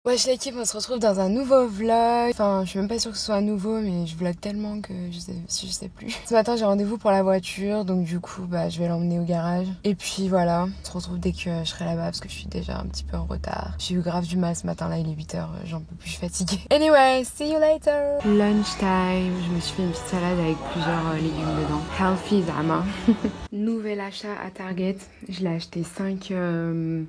Wesh l'équipe, on se retrouve dans un nouveau vlog. Enfin, je suis même pas sûre que ce soit un nouveau, mais je vlog tellement que je sais plus. Ce matin, j'ai rendez-vous pour la voiture, donc du coup, je vais l'emmener au garage. Et puis voilà, on se retrouve dès que je serai là-bas parce que je suis déjà un petit peu en retard. J'ai eu grave du mal ce matin, là, il est 8h, j'en peux plus, je suis fatiguée. Anyway, see you later. Lunchtime, je me suis fait une petite salade avec plusieurs légumes dedans. Healthy, Zama. Nouvel achat à Target, je l'ai acheté 5,90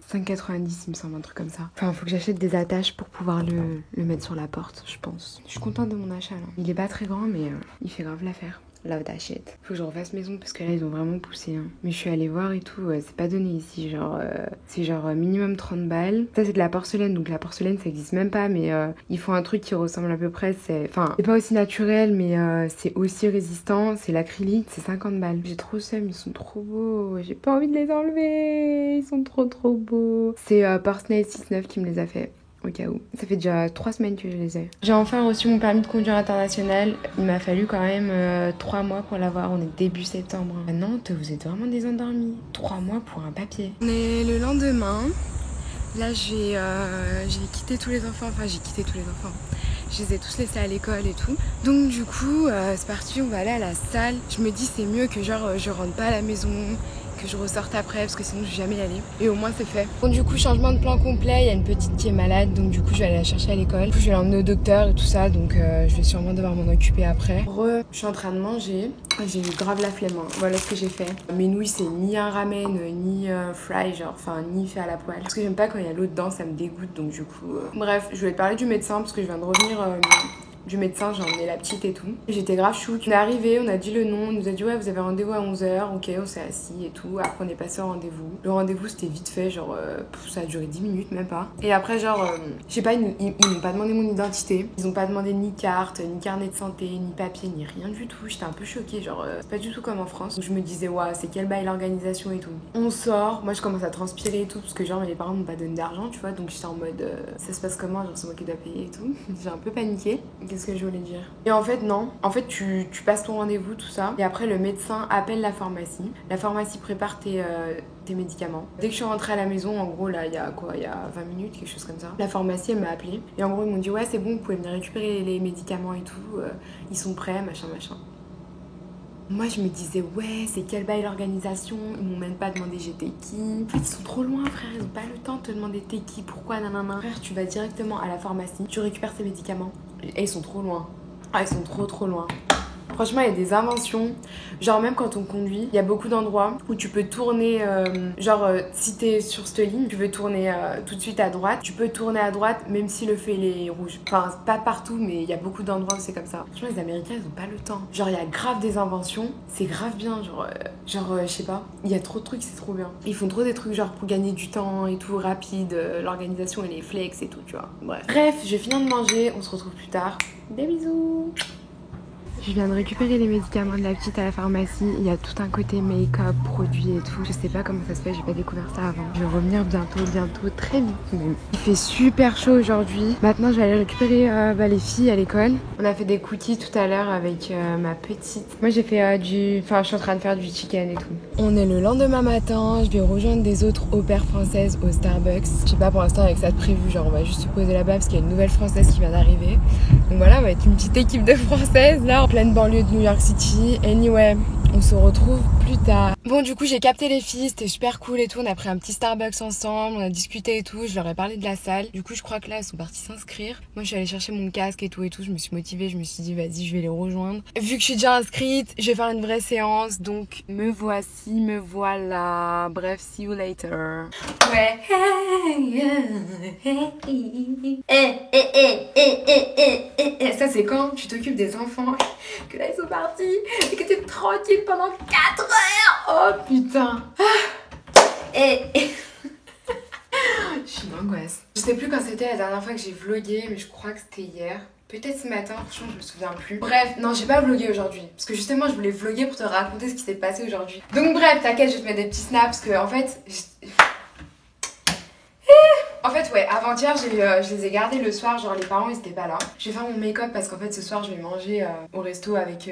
il me semble, un truc comme ça. Enfin, faut que j'achète des attaches pour pouvoir le mettre sur la porte, je pense. Je suis contente de mon achat là. Il est pas très grand, mais il fait grave l'affaire. Love that shit. Faut que je refasse maison parce que là ils ont vraiment poussé. Hein. Mais je suis allée voir et tout, c'est pas donné ici. Genre, c'est genre minimum 30 balles. Ça c'est de la porcelaine, donc la porcelaine ça existe même pas. Mais ils font un truc qui ressemble à peu près. Enfin, c'est pas aussi naturel, mais c'est aussi résistant. C'est l'acrylique, c'est 50 balles. J'ai trop seum, ils sont trop beaux. J'ai pas envie de les enlever. Ils sont trop beaux. C'est Porcelain 69 qui me les a fait. Au cas où. Ça fait déjà 3 semaines que je les ai. J'ai enfin reçu mon permis de conduire international. Il m'a fallu quand même 3 mois pour l'avoir. On est début septembre. À Nantes, vous êtes vraiment des endormis. 3 mois pour un papier. On est le lendemain. Là, j'ai quitté tous les enfants. Enfin, j'ai quitté tous les enfants. Je les ai tous laissés à l'école et tout. Donc du coup, c'est parti, on va aller à la salle. Je me dis c'est mieux que genre je rentre pas à la maison, que je ressorte après parce que sinon je vais jamais y aller. Et au moins c'est fait. Bon du coup changement de plan complet, il y a une petite qui est malade donc du coup je vais aller la chercher à l'école. Du coup je vais l'emmener au docteur et tout ça donc je vais sûrement devoir m'en occuper après. Je suis en train de manger. J'ai eu grave la flemme, hein. Voilà ce que j'ai fait. Mes nouilles c'est ni un ramen, ni fry, genre enfin ni fait à la poêle. Parce que j'aime pas quand il y a l'eau dedans, ça me dégoûte donc du coup... Bref, je voulais te parler du médecin parce que je viens de revenir... du médecin, j'ai emmené la petite et tout. J'étais grave chou. On est arrivé, on a dit le nom, on nous a dit ouais vous avez rendez-vous à 11h, ok on s'est assis et tout. Après on est passé au rendez-vous. Le rendez-vous c'était vite fait, genre ça a duré 10 minutes même pas. Et après genre, je sais pas, ils m'ont pas demandé mon identité. Ils ont pas demandé ni carte, ni carnet de santé, ni papier, ni rien du tout. J'étais un peu choquée, genre c'est pas du tout comme en France. Donc je me disais ouais c'est quel bail l'organisation et tout. On sort, moi je commence à transpirer et tout parce que genre mes parents m'ont pas donné d'argent tu vois. Donc j'étais en mode ça se passe comment, genre c'est moi qui dois payer et tout. J'ai un peu paniqué. Qu'est-ce que je voulais dire? Et en fait, non. En fait, tu passes ton rendez-vous, tout ça. Et après, le médecin appelle la pharmacie. La pharmacie prépare tes médicaments. Dès que je suis rentrée à la maison, en gros, là, il y a quoi? Il y a 20 minutes, quelque chose comme ça. La pharmacie, elle m'a appelée. Et en gros, ils m'ont dit, ouais, c'est bon, vous pouvez venir récupérer les médicaments et tout. Ils sont prêts, machin. Moi je me disais ouais c'est quel bail l'organisation, ils m'ont même pas demandé j'étais qui. En fait ils sont trop loin frère, ils ont pas le temps de te demander t'es qui, pourquoi nanana. Frère tu vas directement à la pharmacie, tu récupères tes médicaments et ils sont trop loin. Ah ils sont trop loin. Franchement, il y a des inventions. Genre, même quand on conduit, il y a beaucoup d'endroits où tu peux tourner. Si t'es sur cette ligne, tu veux tourner tout de suite à droite. Tu peux tourner à droite, même si le feu il est rouge. Enfin, pas partout, mais il y a beaucoup d'endroits où c'est comme ça. Franchement, les Américains, ils ont pas le temps. Genre, il y a grave des inventions. C'est grave bien. Je sais pas. Il y a trop de trucs, c'est trop bien. Ils font trop des trucs, genre, pour gagner du temps et tout, rapide. L'organisation, elle est flex et tout, tu vois. Bref, je finis de manger. On se retrouve plus tard. Des bisous. Je viens de récupérer les médicaments de la petite à la pharmacie. Il y a tout un côté make-up, produits et tout. Je sais pas comment ça se fait, j'ai pas découvert ça avant. Je vais revenir bientôt, très vite même. Il fait super chaud aujourd'hui. Maintenant, je vais aller récupérer les filles à l'école. On a fait des cookies tout à l'heure avec ma petite. Moi, j'ai fait Enfin, je suis en train de faire du chicken et tout. On est le lendemain matin. Je vais rejoindre des autres au pair françaises au Starbucks. Je sais pas pour l'instant avec ça de prévu. Genre, on va juste se poser là-bas parce qu'il y a une nouvelle française qui vient d'arriver. Donc voilà, on va être une petite équipe de françaises là. Pleine banlieue de New York City. Anyway, on se retrouve plus tard. Bon, du coup, j'ai capté les filles, c'était super cool et tout. On a pris un petit Starbucks ensemble, on a discuté et tout. Je leur ai parlé de la salle. Du coup, je crois que là, elles sont parties s'inscrire. Moi, je suis allée chercher mon casque et tout. Je me suis motivée, je me suis dit, vas-y, je vais les rejoindre. Vu que je suis déjà inscrite, je vais faire une vraie séance. Donc, me voici, me voilà. Bref, see you later. Ouais. Ça, c'est quand tu t'occupes des enfants, que là, ils sont partis et que t'es tranquille pendant 4 heures. Oh putain. Je suis une angoisse. Je sais plus quand c'était la dernière fois que j'ai vlogué, mais je crois que c'était hier. Peut-être ce matin, franchement je me souviens plus. Bref, non j'ai pas vlogué aujourd'hui. Parce que justement je voulais vloguer pour te raconter ce qui s'est passé aujourd'hui. Donc bref, t'inquiète, je vais te mettre des petits snaps parce que en fait... En fait ouais, avant-hier je les ai gardés le soir, genre les parents ils étaient pas là. Je vais faire mon make-up parce qu'en fait ce soir je vais manger au resto avec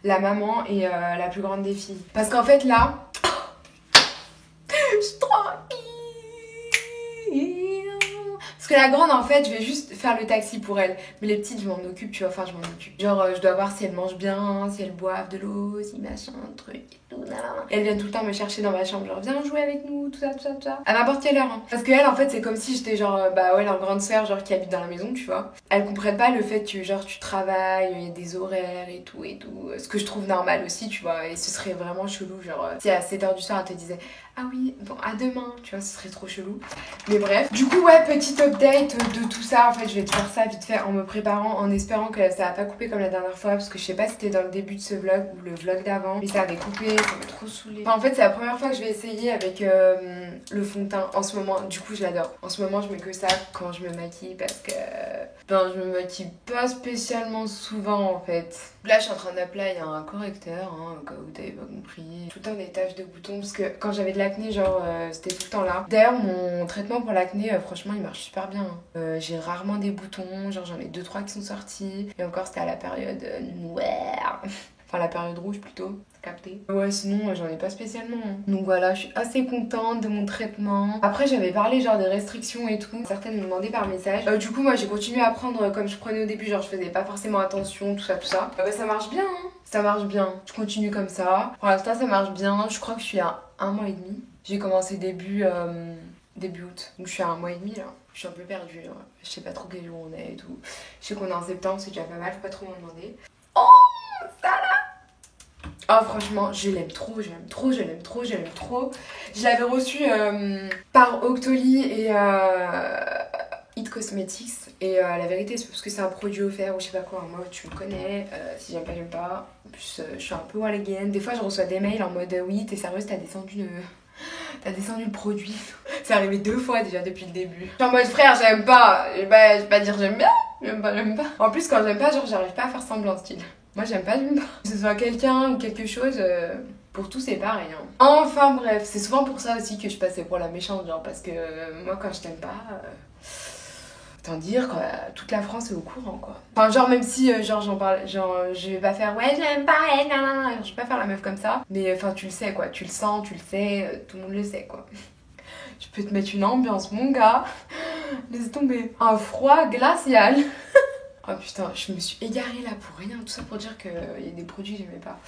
la maman et la plus grande des filles. Parce qu'en fait là, je suis tranquille. Parce Parce que la grande, en fait, je vais juste faire le taxi pour elle. Mais les petites, je m'en occupe, tu vois, enfin, je m'en occupe. Genre, je dois voir si elles mangent bien, si elles boivent de l'eau, si machin, truc et tout, nanana. Et elles viennent tout le temps me chercher dans ma chambre, genre, viens jouer avec nous, tout ça, tout ça, tout ça. À n'importe quelle heure, hein. Parce que elles, en fait, c'est comme si j'étais genre, bah ouais, leur grande sœur, genre, qui habite dans la maison, tu vois. Elles comprennent pas le fait que, genre, tu travailles, il y a des horaires et tout et tout. Ce que je trouve normal aussi, tu vois. Et ce serait vraiment chelou, genre, si à 7h du soir, elle te disait, ah oui, bon, à demain, tu vois, ce serait trop chelou. Mais bref. Du coup, ouais, petite update de tout ça. En fait, je vais te faire ça vite fait en me préparant, en espérant que ça va pas couper comme la dernière fois. Parce que je sais pas si c'était dans le début de ce vlog ou le vlog d'avant. Mais ça avait coupé, ça m'a trop saoulé. Enfin, en fait, c'est la première fois que je vais essayer avec le fond de teint en ce moment. Du coup, je l'adore. En ce moment, je mets que ça quand je me maquille parce que ben, je me maquille pas spécialement souvent en fait. Là, je suis en train d'appeler un correcteur, hein, au cas où t'avais pas compris. Tout le temps des taches de boutons parce que quand j'avais de l'acné, genre c'était tout le temps là. D'ailleurs, mon traitement pour l'acné, franchement, il marche super bien. J'ai rarement des boutons, genre j'en ai 2-3 qui sont sortis. Et encore, c'était à la période noire. Enfin, la période rouge plutôt. Capté. Ouais, sinon j'en ai pas spécialement. Donc voilà, je suis assez contente de mon traitement. Après, j'avais parlé genre des restrictions et tout. Certaines me demandaient par message. Du coup, moi j'ai continué à prendre comme je prenais au début, genre je faisais pas forcément attention, tout ça, tout ça. Bah, ça marche bien, hein. Ça marche bien. Je continue comme ça. Pour l'instant, ça marche bien. Je crois que je suis à 1 mois et demi. J'ai commencé début août. Donc je suis à 1 mois et demi là. Je suis un peu perdue. Là. Je sais pas trop quel jour on est et tout. Je sais qu'on est en septembre, c'est déjà pas mal, faut pas trop m'en demander. Oh, ça là! Oh franchement, je l'aime trop, je l'aime trop, je l'aime trop, je l'aime trop. Je l'avais reçu par Octoly et It Cosmetics. Et la vérité, c'est parce que c'est un produit offert ou je sais pas quoi. Moi, tu me connais, si j'aime pas, j'aime pas. En plus, je suis un peu all again. Des fois, je reçois des mails en mode oui, t'es sérieuse, t'as descendu le produit. C'est arrivé 2 fois déjà depuis le début. Je suis en mode frère, j'aime pas. Je vais pas dire j'aime bien. J'aime pas, j'aime pas. En plus, quand j'aime pas, genre, j'arrive pas à faire semblant style. Moi j'aime pas, j'aime pas. Que ce soit quelqu'un ou quelque chose, pour tout c'est pareil. Hein. Enfin bref, c'est souvent pour ça aussi que je passais pour la méchante, genre parce que moi quand je t'aime pas, autant dire quoi, toute la France est au courant quoi. Enfin genre même si genre j'en parle, genre je vais pas faire ouais j'aime pas, je vais pas faire la meuf comme ça. Mais enfin tu le sais quoi, tu le sens, tu le sais, tout le monde le sait quoi. Je peux te mettre une ambiance mon gars, laisse tomber. Un froid glacial. Oh putain, je me suis égarée là pour rien, tout ça pour dire qu'il y a des produits que j'aimais pas.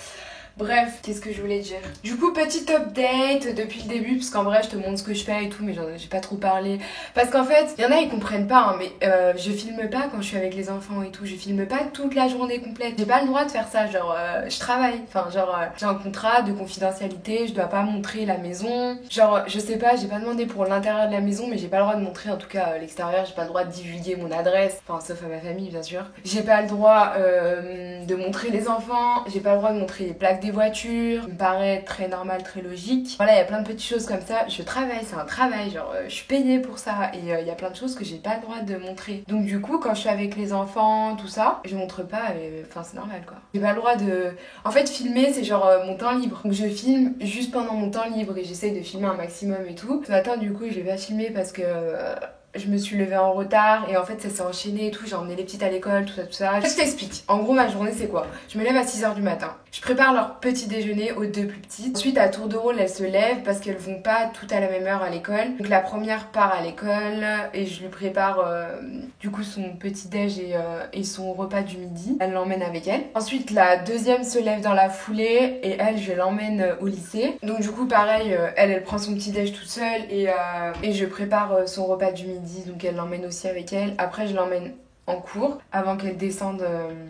Bref, qu'est-ce que je voulais dire? Du coup, petite update depuis le début, parce qu'en vrai, je te montre ce que je fais et tout, mais j'ai pas trop parlé. Parce qu'en fait, il y en a, ils comprennent pas, hein, mais je filme pas quand je suis avec les enfants et tout. Je filme pas toute la journée complète. J'ai pas le droit de faire ça, genre, je travaille. Enfin, genre, j'ai un contrat de confidentialité, je dois pas montrer la maison. Genre, je sais pas, j'ai pas demandé pour l'intérieur de la maison, mais j'ai pas le droit de montrer, en tout cas, l'extérieur. J'ai pas le droit de divulguer mon adresse, enfin, sauf à ma famille, bien sûr. J'ai pas le droit de montrer les enfants, j'ai pas le droit de montrer les plaques des voitures, ça me paraît très normal, très logique. Voilà, il y a plein de petites choses comme ça. Je travaille, c'est un travail, genre je suis payée pour ça et il y a plein de choses que j'ai pas le droit de montrer. Donc du coup, quand je suis avec les enfants, tout ça, je montre pas, mais enfin c'est normal quoi. J'ai pas le droit de... En fait, filmer, c'est genre mon temps libre. Donc je filme juste pendant mon temps libre et j'essaye de filmer un maximum et tout. Ce matin, du coup, je l'ai pas filmé parce que... je me suis levée en retard et en fait ça s'est enchaîné et tout, j'ai emmené les petites à l'école, tout ça, tout ça. Je t'explique, en gros ma journée c'est quoi? Je me lève à 6h du matin, je prépare leur petit déjeuner aux 2 plus petites. Ensuite à tour de rôle elles se lèvent parce qu'elles vont pas toutes à la même heure à l'école. Donc la première part à l'école et je lui prépare du coup son petit déj et son repas du midi. Elle l'emmène avec elle. Ensuite la deuxième se lève dans la foulée et elle je l'emmène au lycée. Donc du coup pareil, elle prend son petit déj toute seule et je prépare son repas du midi. Donc elle l'emmène aussi avec elle. Après je l'emmène en cours avant qu'elle descende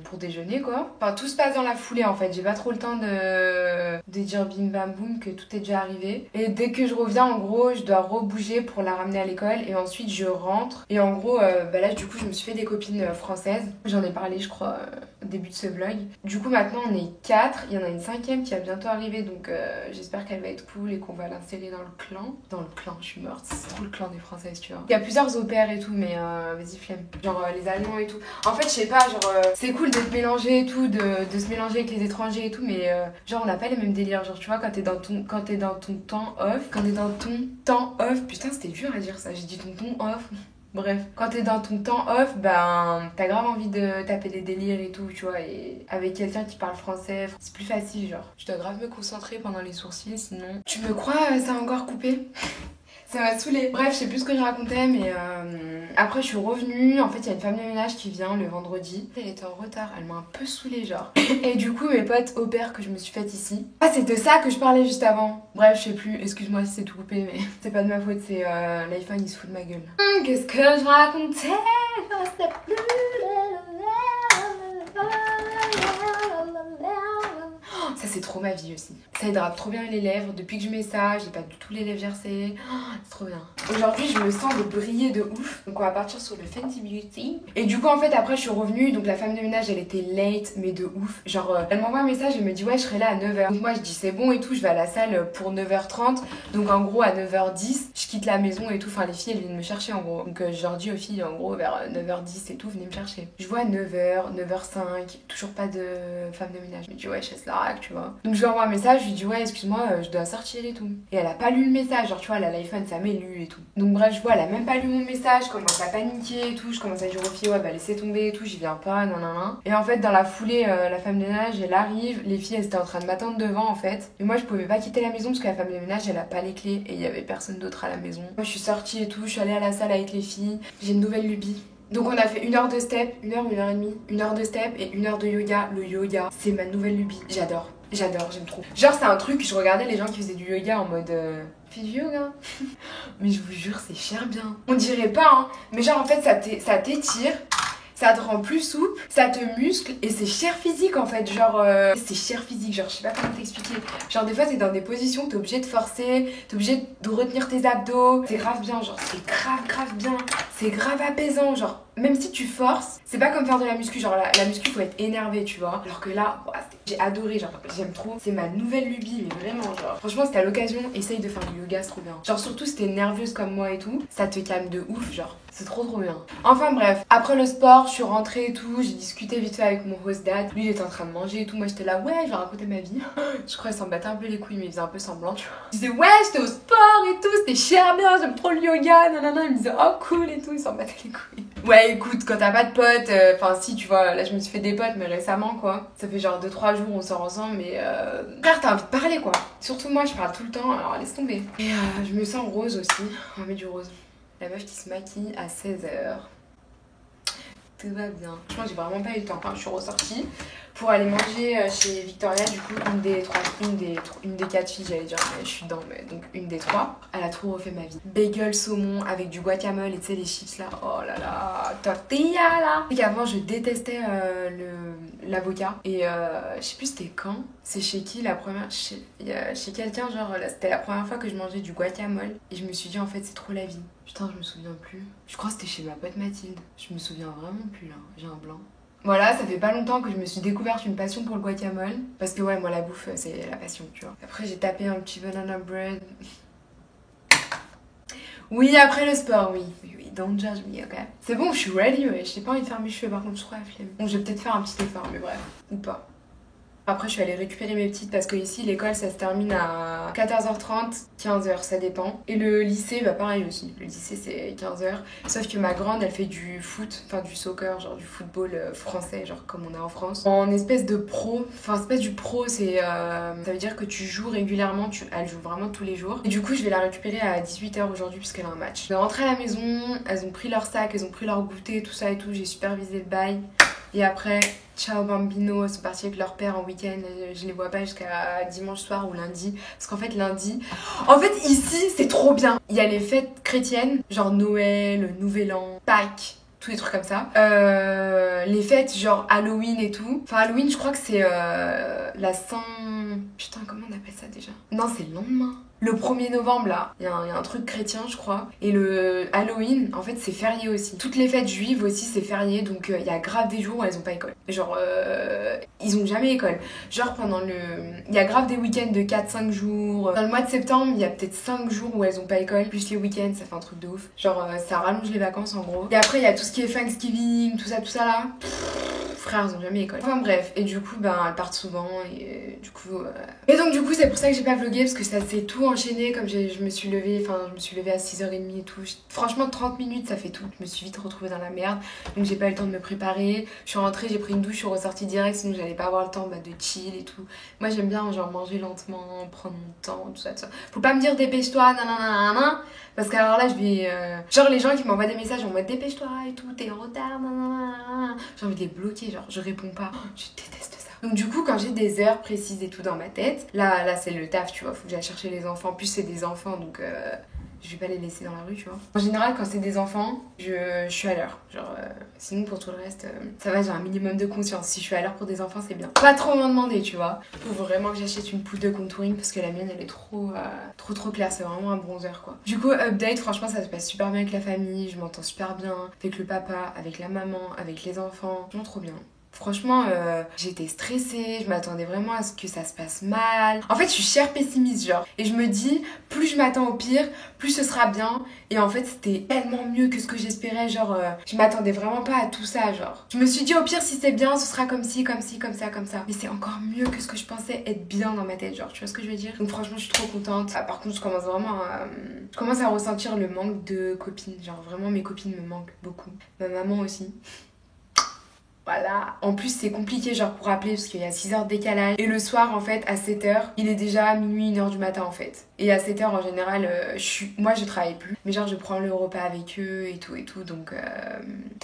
pour déjeuner quoi. Enfin tout se passe dans la foulée en fait. J'ai pas trop le temps de dire bim bam boum que tout est déjà arrivé. Et dès que je reviens en gros je dois rebouger pour la ramener à l'école et ensuite je rentre. Et en gros bah là du coup je me suis fait des copines françaises. J'en ai parlé je crois au début de ce vlog. Du coup maintenant on est 4. Il y en a une 5e qui va bientôt arriver donc j'espère qu'elle va être cool et qu'on va l'insérer dans le clan. Dans le clan, je suis morte. C'est trop le clan des françaises tu vois. Il y a plusieurs opères et tout mais vas-y flemme. Genre les Allemands et tout. En fait, je sais pas, genre, c'est cool d'être mélangé et tout, de se mélanger avec les étrangers et tout, mais genre, on n'a pas les mêmes délires. Genre, tu vois, quand t'es dans ton temps off, putain, c'était dur à dire ça, j'ai dit ton ton off. Bref, quand t'es dans ton temps off, ben t'as grave envie de taper des délires et tout, tu vois, et avec quelqu'un qui parle français, c'est plus facile, genre. Je dois grave me concentrer pendant les sourcils, sinon... Tu me crois, ça a encore coupé? Ça m'a saoulée. Bref, je sais plus ce que je racontais, mais après je suis revenue. En fait, il y a une femme de ménage qui vient le vendredi. Elle était en retard, elle m'a un peu saoulée, genre. Et du coup, mes potes opèrent que je me suis faite ici. Ah, c'était ça que je parlais juste avant. Bref, je sais plus, excuse-moi si c'est tout coupé, mais c'est pas de ma faute, c'est l'iPhone, il se fout de ma gueule. Qu'est-ce que je racontais? Je sais plus. Ça c'est trop ma vie aussi. Ça hydrate trop bien les lèvres. Depuis que je mets ça, j'ai pas du tout les lèvres gercées. C'est trop bien. Aujourd'hui je me sens de briller de ouf. Donc on va partir sur le Fenty Beauty. Et du coup en fait après je suis revenue. Donc la femme de ménage elle était late mais de ouf. Genre elle m'envoie un message et me dit ouais je serai là à 9h. Donc moi je dis c'est bon et tout. Je vais à la salle pour 9h30. Donc en gros à 9h10 je quitte la maison et tout. Enfin les filles elles viennent me chercher en gros. Donc je leur dis aux filles en gros vers 9h10 et tout venez me chercher. Je vois 9h, 9h05. Toujours pas de femme de ménage. Je me dis ouais chasse la rack tu vois. Donc je lui envoie un message, je lui dis ouais excuse-moi je dois sortir et tout. Et elle a pas lu le message, genre tu vois elle a l'iPhone ça m'est lu et tout. Donc bref je vois elle a même pas lu mon message, je commence à paniquer et tout, je commence à dire aux filles ouais bah laissez tomber et tout, j'y viens pas, nanana. Et en fait dans la foulée la femme de ménage elle arrive, les filles elles étaient en train de m'attendre devant en fait. Et moi je pouvais pas quitter la maison parce que la femme de ménage elle a pas les clés et il y avait personne d'autre à la maison. Moi je suis sortie et tout, je suis allée à la salle avec les filles, j'ai une nouvelle lubie. Donc on a fait 1 heure de step, 1 heure ou 1h30, 1 heure de step et 1 heure de yoga. Le yoga c'est ma nouvelle lubie, j'adore. J'adore, j'aime trop. Genre c'est un truc, je regardais les gens qui faisaient du yoga en mode fais du yoga. Mais je vous jure c'est cher bien. On dirait pas hein, mais genre en fait ça t'étire, ça te rend plus souple, ça te muscle et c'est cher physique en fait. Genre c'est cher physique, genre je sais pas comment t'expliquer. Genre des fois t'es dans des positions, t'es obligé de forcer, t'es obligé de retenir tes abdos. C'est grave bien, genre c'est grave bien. C'est grave apaisant, genre même si tu forces, c'est pas comme faire de la muscu, genre la muscu faut être énervé tu vois. Alors que là, j'ai adoré, genre j'aime trop. C'est ma nouvelle lubie, mais vraiment genre. Franchement si t'as l'occasion, essaye de faire du yoga, c'est trop bien. Genre surtout si t'es nerveuse comme moi et tout, ça te calme de ouf genre. C'est trop bien. Enfin bref, après le sport, je suis rentrée et tout, j'ai discuté vite fait avec mon host dad. Lui il était en train de manger et tout, moi j'étais là ouais je vais raconter ma vie. Je crois qu'il s'en battait un peu les couilles mais il faisait un peu semblant tu vois. Je disais ouais j'étais au sport et tout, c'était cher bien, j'aime trop le yoga, nanana. Il me disait oh cool et tout, il s'en battait les couilles. Ouais écoute, quand t'as pas de potes, enfin si tu vois, là je me suis fait des potes mais récemment quoi. Ça fait genre 2-3 jours on sort ensemble mais frère t'as envie de parler quoi. Surtout moi je parle tout le temps, alors laisse tomber. Et je me sens rose aussi, on met du rose. La meuf qui se maquille à 16h. Tout va bien. Franchement, j'ai vraiment pas eu le temps. Enfin, je suis ressortie pour aller manger chez Victoria. Du coup, une des 4 filles, j'allais dire, mais je suis dedans, mais donc une des 3. Elle a trop refait ma vie. Bagel saumon avec du guacamole et tu sais, les chips là. Oh là là, tortilla là. Et qu'avant, je détestais l'avocat. Et je sais plus c'était quand. C'est chez qui la première. Chez quelqu'un, genre, c'était la première fois que je mangeais du guacamole. Et je me suis dit, en fait, c'est trop la vie. Putain, je me souviens plus. Je crois que c'était chez ma pote Mathilde. Je me souviens vraiment plus là. J'ai un blanc. Voilà, ça fait pas longtemps que je me suis découverte une passion pour le guacamole. Parce que ouais, moi la bouffe, c'est la passion, tu vois. Après, j'ai tapé un petit banana bread. Oui, après le sport, oui. Oui, don't judge me, ok. C'est bon, je suis ready, ouais. J'ai pas envie de faire mes cheveux, par contre, je crois la flemme. Bon, je vais peut-être faire un petit effort, mais bref. Ou pas. Après, je suis allée récupérer mes petites parce que ici, l'école, ça se termine à 14h30, 15h, ça dépend. Et le lycée, bah pareil aussi. Le lycée, c'est 15h. Sauf que ma grande, elle fait du foot, enfin du soccer, genre du football français, genre comme on a en France. En espèce de pro, enfin espèce du pro, c'est ça veut dire que tu joues régulièrement, elle joue vraiment tous les jours. Et du coup, je vais la récupérer à 18h aujourd'hui puisqu'elle a un match. Je vais rentrer à la maison, elles ont pris leur sac, elles ont pris leur goûter, tout ça et tout. J'ai supervisé le bail. Et après, ciao bambino, ils sont partis avec leur père en week-end. Je les vois pas jusqu'à dimanche soir ou lundi. Parce qu'en fait, lundi... En fait, ici, c'est trop bien. Il y a les fêtes chrétiennes, genre Noël, Nouvel An, Pâques, tous les trucs comme ça. Les fêtes genre Halloween et tout. Enfin, Halloween, je crois que c'est la Saint... Putain, comment on appelle ça déjà? Non, c'est le lendemain. Le 1er novembre, là, il y a un truc chrétien, je crois. Et le Halloween, en fait, c'est férié aussi. Toutes les fêtes juives aussi, c'est férié. Donc, il y a grave des jours où elles ont pas école. Genre, ils ont jamais école. Genre, pendant le... Il y a grave des week-ends de 4-5 jours. Dans le mois de septembre, il y a peut-être 5 jours où elles ont pas école. Plus les week-ends, ça fait un truc de ouf. Genre, ça rallonge les vacances, en gros. Et après, il y a tout ce qui est Thanksgiving, tout ça, là. Frères, ils ont jamais école. Enfin bref, et du coup, ben, elles partent souvent, et du coup... Et donc, du coup, c'est pour ça que j'ai pas vlogué, parce que ça s'est tout enchaîné, comme je me suis levée à 6h30 et tout. Franchement, 30 minutes, ça fait tout. Je me suis vite retrouvée dans la merde, donc j'ai pas eu le temps de me préparer. Je suis rentrée, j'ai pris une douche, je suis ressortie direct, sinon j'allais pas avoir le temps de chill et tout. Moi, j'aime bien, genre, manger lentement, prendre mon temps, tout ça. Faut pas me dire dépêche-toi, nanana, Parce que alors là, je vais... Genre les gens qui m'envoient des messages en mode dépêche-toi et tout, t'es en retard, nanana. J'ai envie de les bloquer, genre je réponds pas. Oh, je déteste ça. Donc du coup, quand j'ai des heures précises et tout dans ma tête, là c'est le taf, tu vois, faut que j'aille chercher les enfants. En plus, c'est des enfants, donc je vais pas les laisser dans la rue, tu vois. En général, quand c'est des enfants, je suis à l'heure. Genre, sinon pour tout le reste, ça va, j'ai un minimum de conscience. Si je suis à l'heure pour des enfants, c'est bien. Pas trop m'en demander, tu vois. Faut vraiment que j'achète une poudre de contouring parce que la mienne, elle est trop claire. C'est vraiment un bronzer, quoi. Du coup, update, franchement, ça se passe super bien avec la famille. Je m'entends super bien avec le papa, avec la maman, avec les enfants. Vraiment trop bien. Franchement, j'étais stressée, je m'attendais vraiment à ce que ça se passe mal. En fait, je suis chère pessimiste, genre. Et je me dis, plus je m'attends au pire, plus ce sera bien. Et en fait, c'était tellement mieux que ce que j'espérais, genre, je m'attendais vraiment pas à tout ça, genre. Je me suis dit, au pire, si c'est bien, ce sera comme ci, comme ci, comme ça, comme ça. Mais c'est encore mieux que ce que je pensais être bien dans ma tête, genre, tu vois ce que je veux dire? Donc franchement, je suis trop contente. Ah, par contre, je commence vraiment je commence à ressentir le manque de copines. Genre, vraiment, mes copines me manquent beaucoup. Ma maman aussi. Voilà. En plus, c'est compliqué, genre, pour appeler parce qu'il y a 6 heures de décalage. Et le soir, en fait, à 7 heures, il est déjà minuit, 1 heure du matin, en fait. Et à 7 heures, en général, moi, je travaille plus. Mais genre, je prends le repas avec eux et tout. Donc,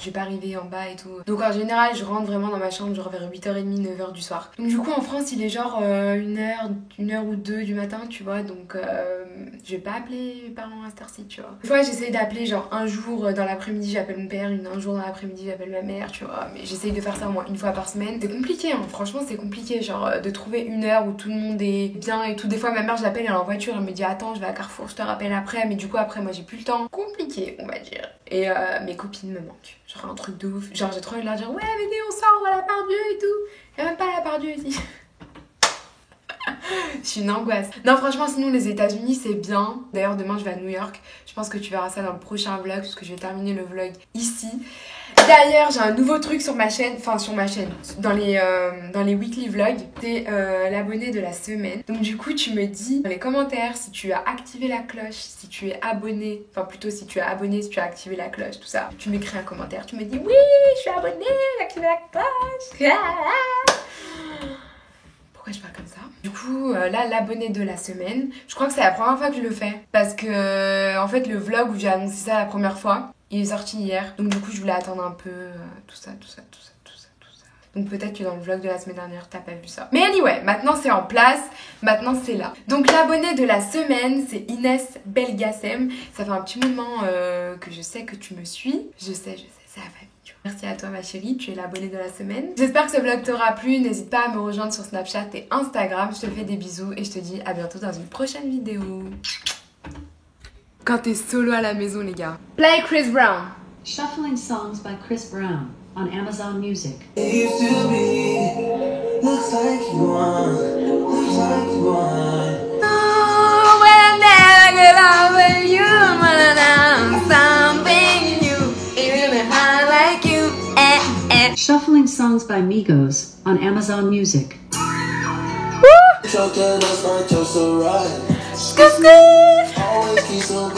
je vais pas arriver en bas et tout. Donc, en général, je rentre vraiment dans ma chambre, genre vers 8h30, 9h du soir. Donc, du coup, en France, il est genre 1 heure ou 2 du matin, tu vois. Donc, je vais pas appeler mes parents à cette heure-ci, tu vois. Des fois, j'essaye d'appeler, genre, un jour dans l'après-midi, j'appelle mon père. Un jour dans l'après-midi, j'appelle ma mère, tu vois. Mais j'essaye de faire ça au moins 1 fois par semaine. C'est compliqué, hein. Franchement, c'est compliqué, genre, de trouver 1 heure où tout le monde est bien et tout. Des fois, ma mère, je l'appelle, elle est en voiture, elle me dit attends, je vais à Carrefour, je te rappelle après. Mais du coup, après, moi, j'ai plus le temps. Compliqué, on va dire. Et mes copines me manquent. Genre, un truc de ouf. Genre, j'ai trop envie de leur dire ouais, venez, on sort, on va à la Part-Dieu et tout. Y'a même pas la Part-Dieu ici. Je suis une angoisse. Non, franchement, sinon, les États-Unis, c'est bien. D'ailleurs, demain, je vais à New York. Je pense que tu verras ça dans le prochain vlog, parce que je vais terminer le vlog ici. D'ailleurs, j'ai un nouveau truc sur ma chaîne, dans les weekly vlogs, c'est l'abonné de la semaine. Donc du coup, tu me dis dans les commentaires si tu as activé la cloche, si tu es abonné, enfin plutôt si tu es abonné, si tu as activé la cloche, tout ça. Tu m'écris un commentaire, tu me dis oui, je suis abonné, j'ai activé la cloche. Pourquoi je parle comme ça? Du coup, là, l'abonné de la semaine, je crois que c'est la première fois que je le fais. Parce que, en fait, le vlog où j'ai annoncé ça la première fois, il est sorti hier. Donc du coup, je voulais attendre un peu, tout ça. Donc peut-être que dans le vlog de la semaine dernière, t'as pas vu ça. Mais anyway, maintenant c'est en place, maintenant c'est là. Donc l'abonné de la semaine, c'est Inès Belgacem. Ça fait un petit moment que je sais que tu me suis. Je sais, c'est la famille. Merci à toi ma chérie, tu es l'abonné de la semaine. J'espère que ce vlog t'aura plu, n'hésite pas à me rejoindre sur Snapchat et Instagram. Je te fais des bisous et je te dis à bientôt dans une prochaine vidéo. Quand t'es solo à la maison les gars. Play Chris Brown. Shuffling Songs by Chris Brown on Amazon Music. It used to be, looks like you won. Oh, we'll never get over you, something new, even high like you. Shuffling Songs by Migos on Amazon Music. Choking us, my toes so right. Scoot, scoot. Always keep some